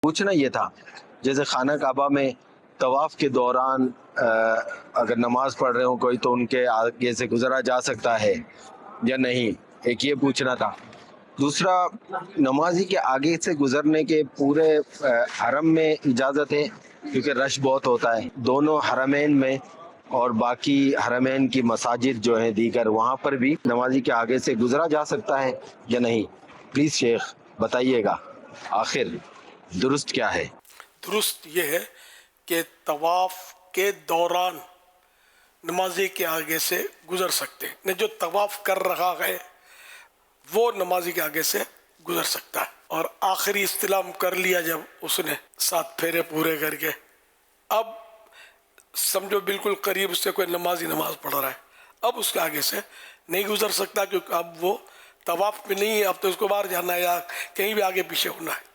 پوچھنا یہ تھا جیسے خانہ کعبہ میں طواف کے دوران اگر نماز پڑھ رہے ہوں کوئی تو ان کے آگے سے گزرا جا سکتا ہے یا نہیں، ایک یہ پوچھنا تھا۔ دوسرا، نمازی کے آگے سے گزرنے کے پورے حرم میں اجازت ہے کیونکہ رش بہت ہوتا ہے، دونوں حرمین میں اور باقی حرمین کی مساجد جو ہیں دیگر وہاں پر بھی نمازی کے آگے سے گزرا جا سکتا ہے یا نہیں؟ پلیز شیخ بتائیے گا آخر درست کیا ہے؟ درست یہ ہے کہ طواف کے دوران نمازی کے آگے سے گزر سکتے ہیں، جو طواف کر رہا ہے وہ نمازی کے آگے سے گزر سکتا ہے۔ اور آخری استلام کر لیا جب اس نے 7 پھیرے پورے کر کے، اب سمجھو بالکل قریب اس سے کوئی نمازی نماز پڑھ رہا ہے، اب اس کے آگے سے نہیں گزر سکتا کیونکہ اب وہ طواف میں نہیں ہے، اب تو اس کو باہر جانا ہے یا کہیں بھی آگے پیچھے ہونا ہے۔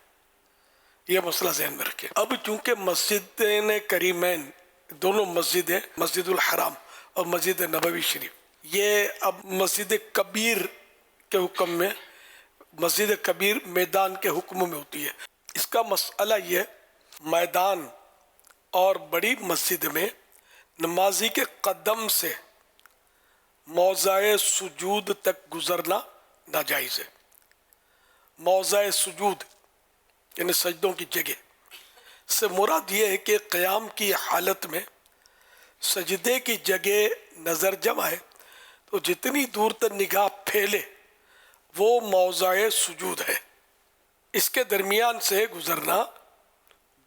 یہ مسئلہ ذہن میں رکھیں۔ اب چونکہ مسجدین کریمین دونوں مسجدیں، مسجد الحرام اور مسجد نبوی شریف، یہ اب مسجد کبیر کے حکم میں، مسجد کبیر میدان کے حکم میں ہوتی ہے۔ اس کا مسئلہ یہ، میدان اور بڑی مسجد میں نمازی کے قدم سے موضع سجود تک گزرنا ناجائز ہے۔ موضع سجود یعنی سجدوں کی جگہ سے مراد یہ ہے کہ قیام کی حالت میں سجدے کی جگہ نظر جمع ہے تو جتنی دور تک نگاہ پھیلے وہ موضع سجود ہے، اس کے درمیان سے گزرنا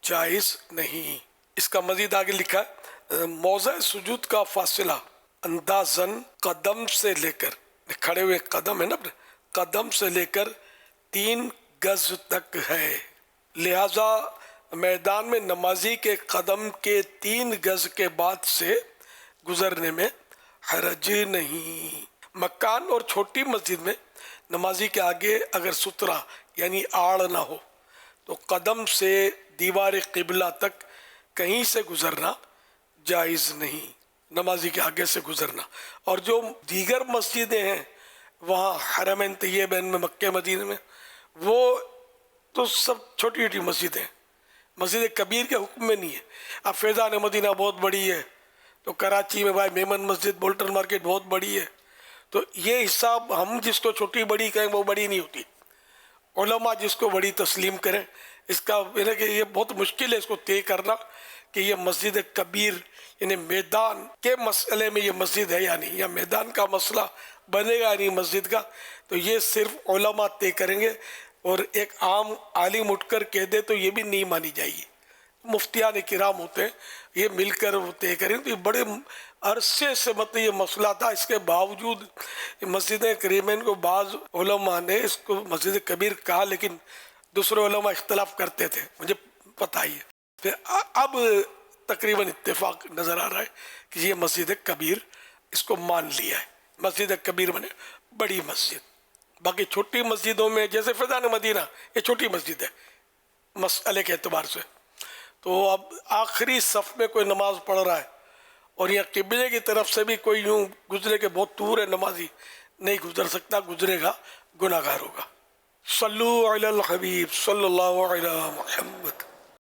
جائز نہیں۔ اس کا مزید آگے لکھا ہے، موضع سجود کا فاصلہ اندازاً قدم سے لے کر، کھڑے ہوئے قدم ہے نا، قدم سے لے کر 3 گز تک ہے، لہذا میدان میں نمازی کے قدم کے 3 گز کے بعد سے گزرنے میں حرج نہیں۔ مکان اور چھوٹی مسجد میں نمازی کے آگے اگر سترا یعنی آڑ نہ ہو تو قدم سے دیوار قبلہ تک کہیں سے گزرنا جائز نہیں، نمازی کے آگے سے گزرنا۔ اور جو دیگر مسجدیں ہیں وہاں حرمین طیبین میں، مکہ مدینہ میں، وہ تو سب چھوٹی چھوٹی مسجدیں ہیں، مسجد کبیر کے حکم میں نہیں ہے۔ اب فیضان مدینہ بہت بڑی ہے، تو کراچی میں بھائی میمن مسجد، بولٹن مارکیٹ بہت بڑی ہے، تو یہ حساب ہم جس کو چھوٹی بڑی کہیں وہ بڑی نہیں ہوتی، علماء جس کو بڑی تسلیم کریں۔ اس کا کہ یہ بہت مشکل ہے اس کو طے کرنا کہ یہ مسجد کبیر یعنی میدان کے مسئلے میں یہ مسجد ہے یا نہیں، یا میدان کا مسئلہ بنے گا نہیں مسجد کا، تو یہ صرف علماء طے کریں گے، اور ایک عام عالم اٹھ کر کہہ دے تو یہ بھی نہیں مانی جائے گی۔ مفتیان کرام ہوتے ہیں، یہ مل کر وہ طے کریں، تو یہ بڑے عرصے سے مطلب یہ مسئلہ تھا، اس کے باوجود مسجد کریمین کو بعض علماء نے اس کو مسجد کبیر کہا، لیکن دوسرے علماء اختلاف کرتے تھے، مجھے پتہ ہی ہے۔ پھر اب تقریباً اتفاق نظر آ رہا ہے کہ یہ مسجد کبیر اس کو مان لیا ہے، مسجد کبیر بنے بڑی مسجد۔ باقی چھوٹی مسجدوں میں جیسے فیضان مدینہ یہ چھوٹی مسجد ہے مسئلے کے اعتبار سے، تو اب آخری صف میں کوئی نماز پڑھ رہا ہے اور یہ قبلے کی طرف سے بھی کوئی یوں گزرے کہ بہت دور ہے نمازی، نہیں گزر سکتا، گزرے گا گناہگار ہوگا۔ صلو علی الحبیب صلی اللہ علیہ محمد۔